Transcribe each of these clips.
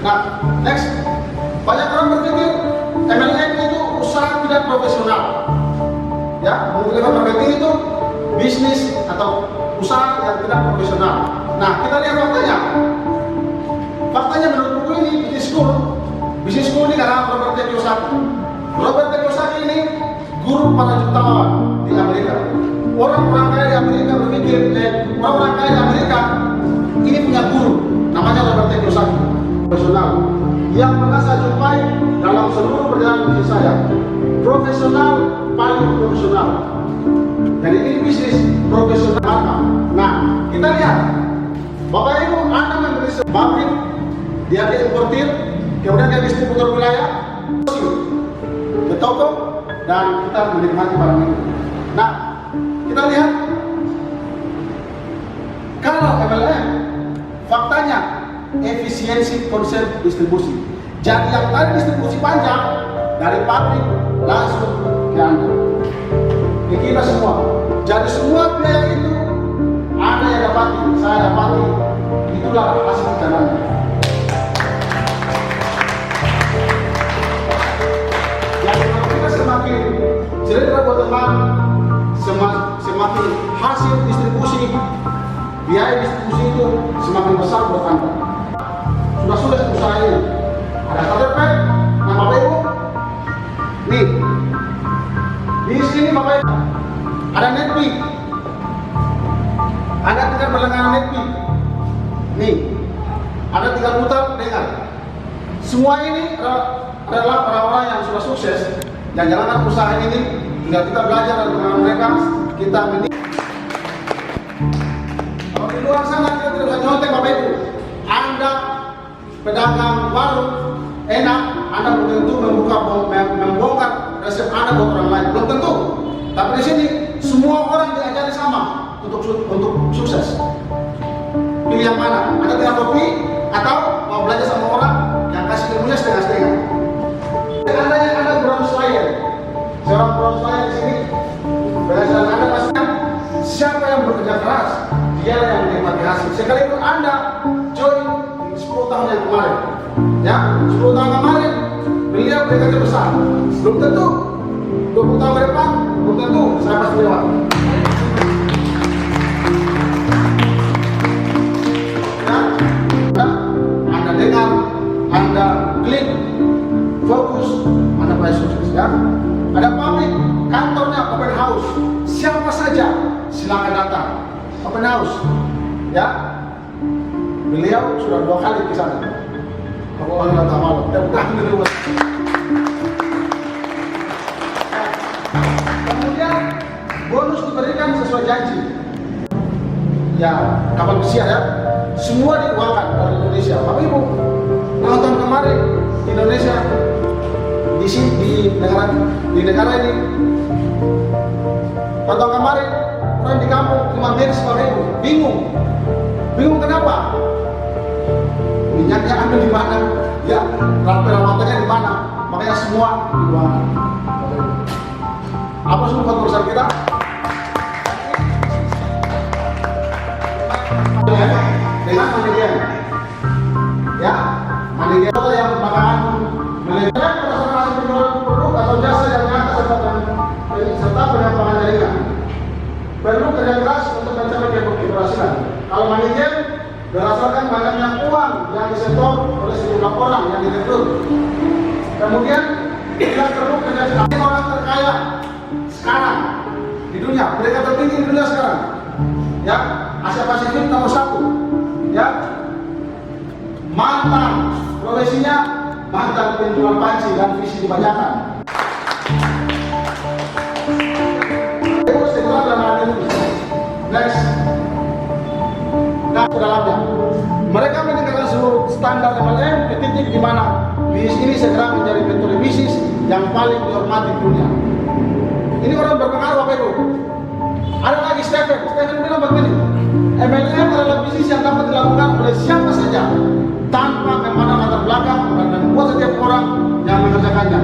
Nah, next, banyak orang berpikir MLM itu usaha tidak profesional. Ya, menggunakan marketing itu bisnis atau usaha yang tidak profesional. Nah, kita lihat faktanya. Faktanya menurut buku ini, Business School ini karena Robert T. Kiyosaki. Robert T. Kiyosaki ini guru para jutawan di Amerika. Orang-orang kaya di Amerika berpikir, orang-orang kaya di Amerika ini punya guru, namanya Robert T. Kiyosaki, profesional. Yang pernah saya jumpai dalam seluruh perjalanan bisnis saya, profesional paling profesional. Dan ini bisnis profesional. Nah, kita lihat, Bapak Ibu, Anda membeli sebuah pabrik, dia importir, kemudian dia distributor wilayah, ke toko, dan kita menikmati barang itu. Nah, kita lihat, kalau MLM, faktanya efisiensi konsep distribusi. Jadi yang tadi distribusi panjang dari pabrik langsung ke Anda, ke kita semua. Jadi semua biaya itu Anda yang dapati, saya dapati. Itulah hasil perjalanan. Jadi kalau kita semakin cerita buat teman, semakin hasil distribusi, biaya distribusi itu semakin besar buat Anda. Sudah sulit usaha ini. Ada KTP, nah Bapak Ibu, nih, di sini Bapak Ibu, ada Netpeak. Anda tinggal berlangganan Netpeak. Nih, Anda tinggal putar, dengar. Semua ini adalah orang-orang yang sudah sukses yang jalankan usaha ini. Tinggal kita belajar dari pengalaman mereka, kita kalau di luar sana kita tidak bisa nyontek Bapak Ibu. Anda pedagang warung enak, Anda belum tentu membongkar resep Anda buat orang lain, belum tentu. Tapi di sini semua orang diajari sama untuk sukses. Pilih yang mana? Anda tinggal kopi atau mau belajar sama orang yang kasih ilmunya setengah-setengah. Anda yang ada ground slayer, seorang ground slayer di sini, berdasarkan Anda pastikan siapa yang bekerja keras, dia yang menikmati hasil. Sekalipun Anda join 10 tahun yang kemarin, ya 10 tahun kemarin beliau bekerja besar, belum tentu 20 tahun ke depan belum tentu saya pasti lewat. Ya, Anda dengar, Anda klik, fokus, Anda pasti sukses. Ya, ada pabrik, kantornya open house, siapa saja silakan datang, open house. Ya, beliau sudah 2 kali ke sana. Allah Allah malu. Kemudian bonus diberikan sesuai janji. Ya, kapal pesiar ya. Semua diuangkan dari Indonesia. Bapak Ibu, nonton kemarin di Indonesia di sini di negara ini. Nonton kemarin orang di kampung cuma miris Bapak Ibu, bingung kenapa? Minyaknya ambil di mana? Ya, perawatannya di mana? Makanya semua diuangkan. Apa semua buat urusan kita? Dengan manajer, ya, manajer yang bakalan melihat berdasarkan penjualan produk atau jasa yang nyata serta pengembangan jaringan. Perlu kerja keras untuk mencapai keberhasilan. Kalau manajer berdasarkan banyaknya uang yang disetor oleh sejumlah orang yang direkrut. Kemudian kita perlu kerja keras. Orang terkaya sekarang di dunia, mereka tertinggi di dunia sekarang. Ya, Asia Pasifik nomor 1. Ya, mantan profesinya mantan penjual panci dan visi dibanyakan. Next. Nah, dalamnya mereka meningkatkan seluruh standar MLM ke titik di mana bisnis ini segera menjadi metode bisnis yang paling dihormati di dunia. Ini orang berpengaruh Bapak Ibu. Ada lagi Stephen bilang begini, MLM adalah bisnis yang dapat dilakukan oleh siapa saja tanpa memandang latar belakang dan membuat setiap orang yang mengerjakannya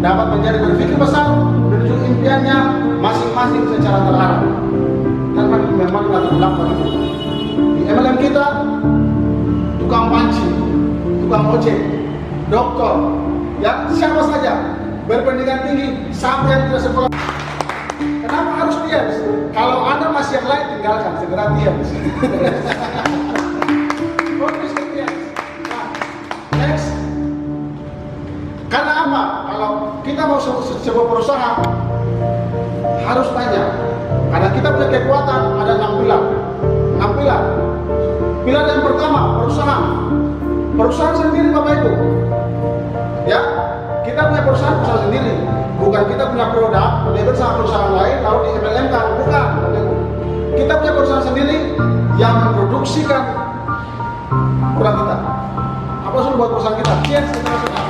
dapat menjadi berpikir besar menuju impiannya masing-masing secara terarah tanpa memandang latar belakang itu. Di MLM kita tukang panci, tukang tukang ojek, dokter, ya siapa saja berpendidikan tinggi sampai yang tidak sekolah. Kenapa harus diam? Kalau Anda masih yang lain tinggalkan, segera diam. Fokus ke diam. Nah, next. Karena apa? Kalau kita mau sebuah perusahaan harus tanya. Karena kita punya kekuatan ada 6 pilar. 6 pilar. Pilar yang pertama perusahaan. Perusahaan sendiri Bapak Ibu. Ya, kita punya perusahaan sendiri. Bukan kita punya produk, label sama perusahaan lain lalu di MLM-kan, bukan. Kita punya perusahaan sendiri yang memproduksikan produk kita. Apa sih buat perusahaan kita? Yes, internasional.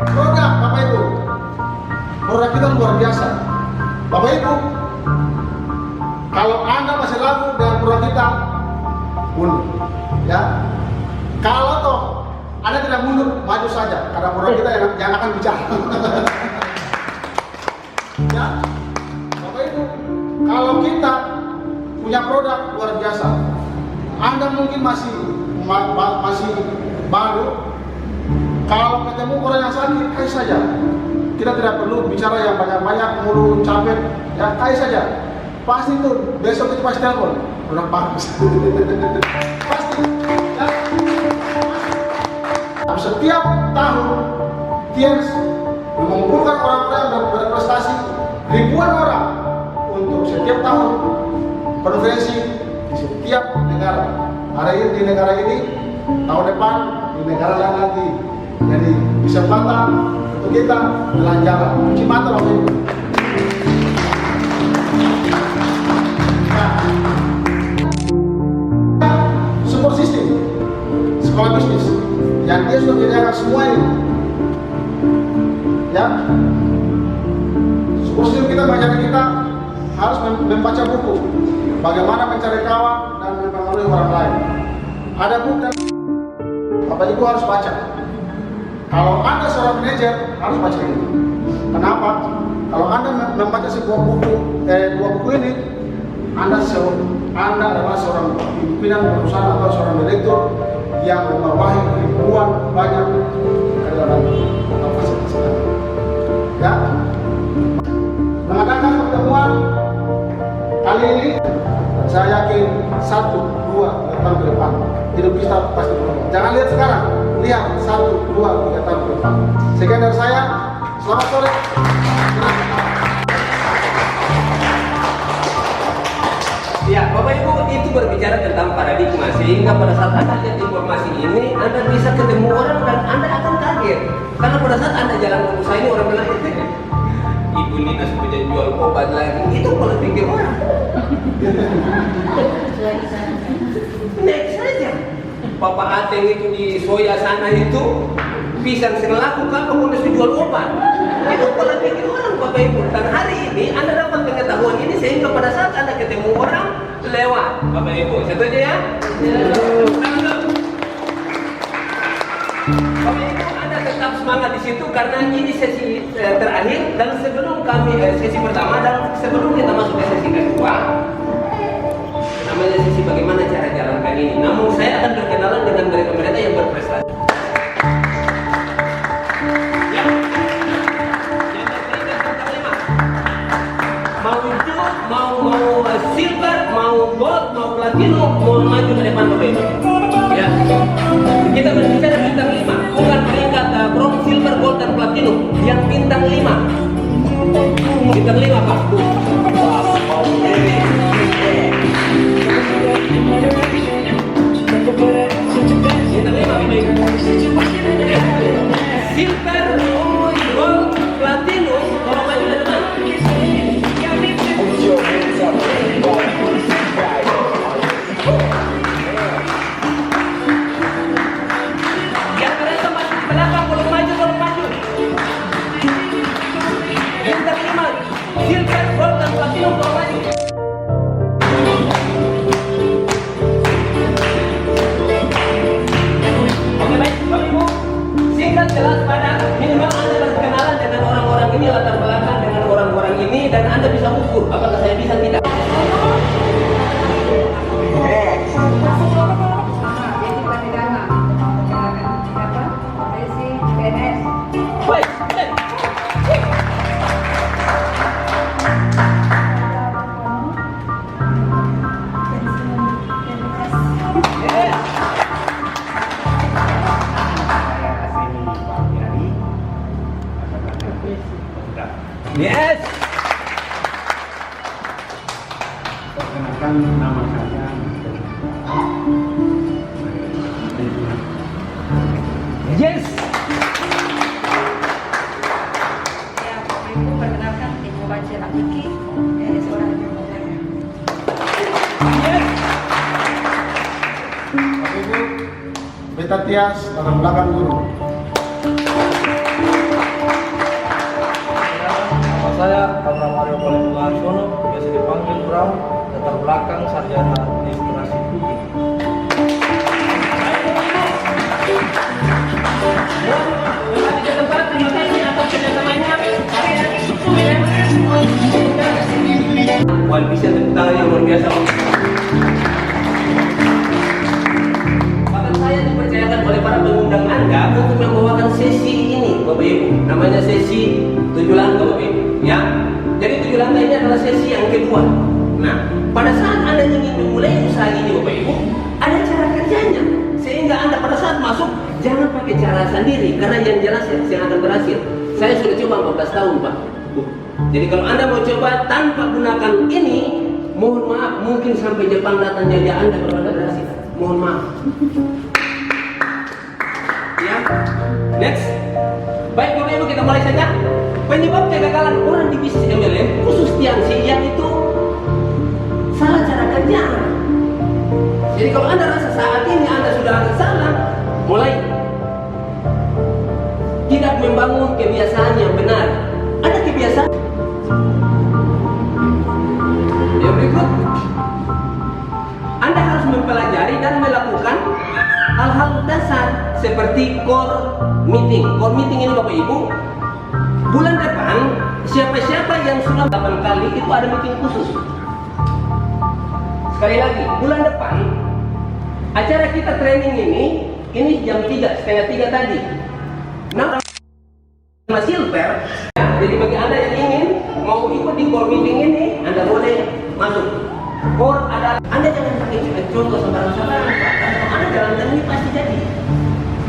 Produk Bapak Ibu. Produk kita luar biasa. Bapak Ibu, kalau Anda masih laku dengan produk kita, mundur. Ya. Kalau toh Anda tidak mundur, maju saja. Karena produk kita yang akan bicara. Ya, Bapak Ibu, kalau kita punya produk luar biasa, Anda mungkin masih baru. Kalau ketemu orang yang sakit, kasih saja. Kita tidak perlu bicara yang banyak-banyak, mulut capek, ya kasih saja. Pasti tuh besok itu pasti telepon, produk bagus. Pasti. Ya. Setiap tahun TIENS mengumpulkan orang-orang yang berprestasi ribuan orang untuk setiap tahun konferensi di setiap negara. Hari ini di negara ini, tahun depan di negara lain lagi. Jadi kesempatan untuk kita jalan-jalan, cuci mata Bapak Ibu. Nah, support system, sekolah bisnis, yang dia sudah menyediakan semua ini. Ya, support system kita mengajarkan kita harus membaca buku, bagaimana mencari kawan dan mempengaruhi orang lain. Ada buku dan Bapak Ibu harus baca. Kalau Anda seorang manajer harus baca ini. Kenapa? Kalau Anda membaca sebuah buku, dua buku ini, Anda adalah seorang pimpinan perusahaan atau seorang direktur yang membawahi ribuan banyak karyawan atau fasilitas. Ya, mengadakan pertemuan kali ini, saya yakin 1, 2, 3 tahun ke depan hidup kita pasti berubah. Jangan lihat sekarang, lihat 1, 2, 3 tahun ke depan. Sekian dari saya, selamat sore. Ya, Bapak Ibu, itu berbicara tentang paradigma, sehingga pada saat Anda lihat informasi ini, Anda bisa ketemu orang dan Anda akan kaget. Karena pada saat Anda jalan ke usaha ini, orang bilang, Ibu Nina sudah jual obat lagi, itu pola pikir orang. Next saja. Papa Ateng itu di Soya sana itu pisang selaku kalau boleh jual obat. Itu pola pikir orang Bapak Ibu. Dan hari ini Anda dapat pengetahuan ini sehingga pada saat Anda ketemu orang lewat Bapak Ibu. Setuju ya? Bapak Ibu, Anda tetap semangat di situ karena ini sesi terakhir dan sebelum kami sesi pertama dan sebelum kita masuk ke sesi kedua, namanya sisi bagaimana cara jalankan ini. Namun saya akan berkenalan dengan mereka-mereka yang berprestasi. Ya. Yang berperingkat pertama. Mau hijau, mau silver, mau gold, mau platinum, mau maju ke depan Bapak Ibu. Ya. Kita berbicara bintang 5, bukan peringkat bronze, silver, gold dan platinum. Yang bintang 5. Bintang 5 Pak. Silver, gold, platinum, kalau maju ke depan. Yang mereka masih di belakang, kalau maju. Bintang 5, silver, gold dan platinum, kalau maju. Jelas pada minimal Anda berkenalan dengan orang-orang ini, latar belakang dengan orang-orang ini, dan Anda bisa ukur apakah saya bisa tidak. perkenalkan nama saya. Yes. Ya, Bapak Ibu, perkenalkan Ibu Baca Akiki, seorang ibu muda. Yes. Bapak Ibu, Beta Tias, tangan belakang guru. Nama saya Abraham Mario Polemula Arsono, biasa dipanggil Bram, latar belakang sarjana administrasi UI. One Vision tepuk tangan yang luar biasa. Bahkan saya dipercayakan oleh para pengundang Anda untuk membawakan sesi ini, Bapak Ibu. Namanya sesi 7 langkah, Bapak Ibu. Ya, jadi 7 langkah ini adalah sesi yang kedua. Nah, pada saat Anda ingin memulai usaha ini, Bapak Ibu, ada cara kerjanya. Sehingga Anda pada saat masuk jangan pakai cara sendiri, karena yang jelas yang akan berhasil. Saya sudah coba 14 tahun, Pak. Jadi kalau Anda mau coba tanpa gunakan ini, mohon maaf, mungkin sampai Jepang datang jajah Anda kalau Anda berhasil. Mohon maaf. Ya, next. Baik Bapak Ibu, kita mulai saja. Penyebab kegagalan orang di bisnis MLM, khusus Tianxi, yaitu salah cara kerja. Jadi kalau Anda rasa saat ini Anda sudah agak salah, mulai tidak membangun kebiasaan yang benar. Ada kebiasaan. Yang berikut, Anda harus mempelajari dan melakukan hal-hal dasar seperti core meeting. Core meeting ini Bapak Ibu, bulan depan siapa-siapa yang sudah 8 kali itu ada meeting khusus. Sekali lagi, bulan depan acara kita training ini jam 3, setengah 3 tadi. Nah, sama silver. Jadi bagi Anda yang ingin mau ikut di core meeting ini, Anda boleh masuk. Core ada, Anda jangan pakai contoh sembarang-sembarang, Pak. Kalau Anda jalankan ini pasti jadi.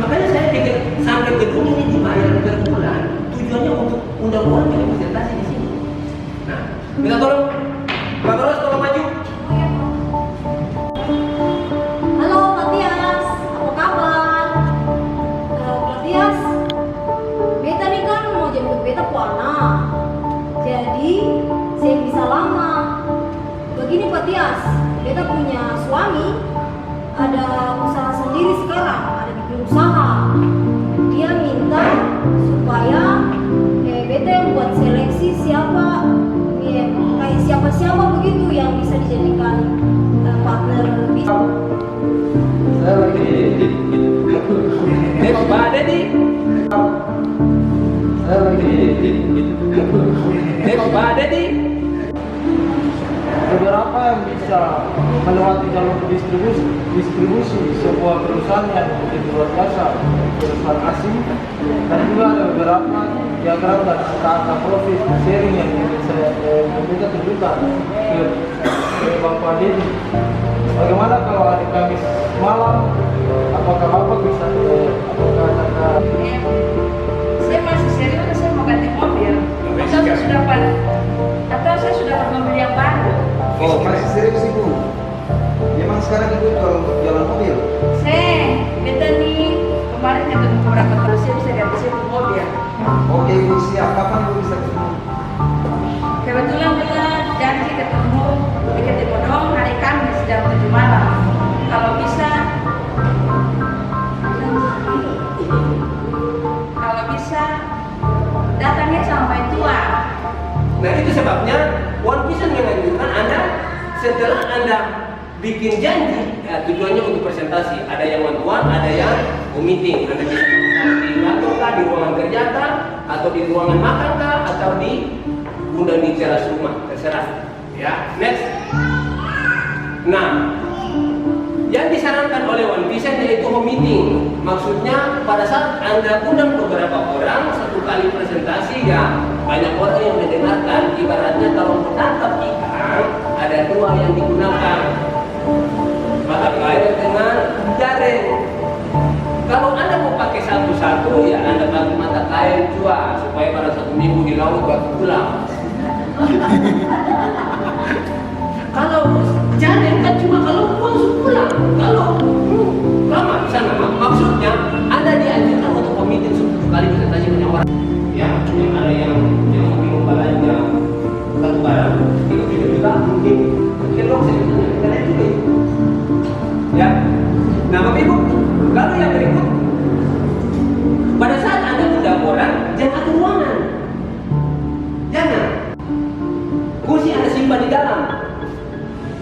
Makanya saya pikir sampai gedung ini dibayar per bulan, tujuannya untuk undang orang yang presentasi di sini. Nah, minta tolong, Pak Toros tolong maju. Halo Pak Tias, apa kabar? Pak Tias, Beta nih kan mau jemput Beta puana. Jadi, saya bisa lama. Begini Pak Tias, Beta punya suami, ada usaha sendiri sekarang, ada bikin usaha. Dia minta supaya Beta yang buat seleksi siapa, kayak siapa-siapa begitu yang bisa dijadikan partner bisnis. Saya lagi Pak Dedi. saya lagi Pak Dedi. beberapa yang bisa melewati jalur distribusi sebuah perusahaan yang begitu luar biasa, perusahaan asing, dan juga ada beberapa diagram dan angka profit sharing yang kita tunjukkan ke Bapak Dedi. Bagaimana kalau hari Kamis malam, apakah Bapak bisa apakah kakak Saya masih serius, saya mau ganti mobil. Atau saya sudah dapat mobil yang baru. Oh, masih serius Ibu? Memang sekarang Ibu kalau untuk jalan mobil? Beta nih kemarin ketemu beberapa kali, saya bisa ganti satu mobil. Oke Ibu, siap. Kapan Ibu bisa ketemu? Kebetulan kita janji ketemu di Bodong hari Kamis jam 7 malam. Kalau bisa datangnya sampai tua. Nah itu sebabnya One Vision menganjurkan Anda setelah Anda bikin janji, ya, tujuannya untuk presentasi. Ada yang one to one, ada yang meeting. Anda bisa di kantor kah, di ruangan kerja kah, atau di ruangan makan kah, atau di undang di teras rumah, terserah. Ya, next. Nah, yang disarankan oleh One Vision yaitu home meeting. Maksudnya pada saat Anda undang beberapa orang satu kali presentasi, ya banyak orang yang mendengarkan. Ibaratnya kalau menangkap ikan ada dua yang digunakan, mata kail dengan jaring. Kalau Anda mau pakai satu-satu, ya Anda pakai mata kail dua supaya pada satu minggu di laut baru pulang. Kalau 30 juta mungkin kelok saya kalian juga itu. Ya, nah Bapak Ibu, lalu yang berikut, pada saat Anda undang orang, jangan atur ruangan, jangan. Kursi Anda simpan di dalam,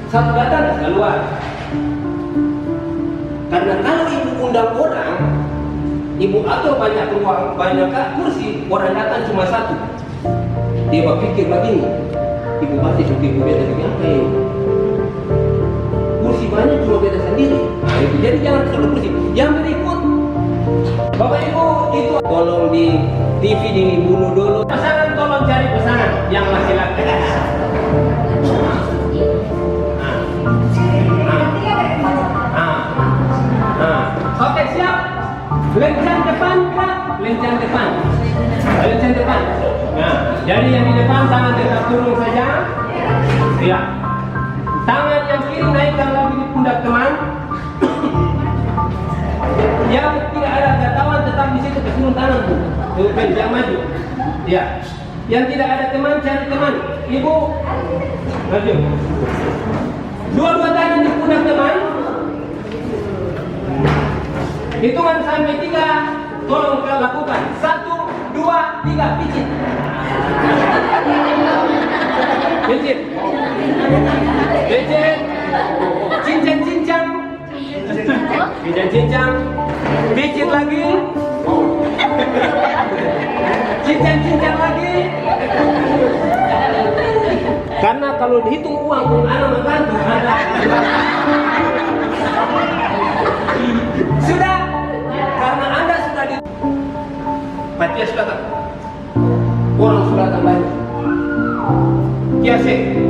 satu datang keluar. Karena kalau ibu undang orang, ibu atur banyak ruang, banyak kursi, orang datang cuma satu. Dia berpikir begini, ibu pasti ibu beda begini apa ini? Kursi banyak cuma beda sendiri. Nah, itu. Jadi jangan terlalu kursi. Yang berikut, Bapak Ibu itu tolong di TV dibunuh dulu. Pasangan tolong cari pasangan yang laki-laki. Oke, siap. Lencang depan, Kak. Lencang depan. Lencang depan. Nah, jadi yang di depan tangan tetap turun saja. Ya. Tangan yang kiri naikkan lagi di pundak teman. Yang tidak ada gatawan tetap di situ keturun tangan tuh. Jangan maju. Ya. Yang tidak ada teman cari teman. Ibu maju. Dua-dua tangan di pundak teman. Hitungan sampai 3, tolong kalian lakukan. 1, 2, 3, pijit. Pijit. Pijit. Cincang-cincang. Cincang-cincang. Pijit lagi. Cincang-cincang lagi. Karena kalau dihitung uang pun anak membantu ada. Sudah, karena Anda sudah di Matias datang. Orang sudah datang banyak. Kiasi.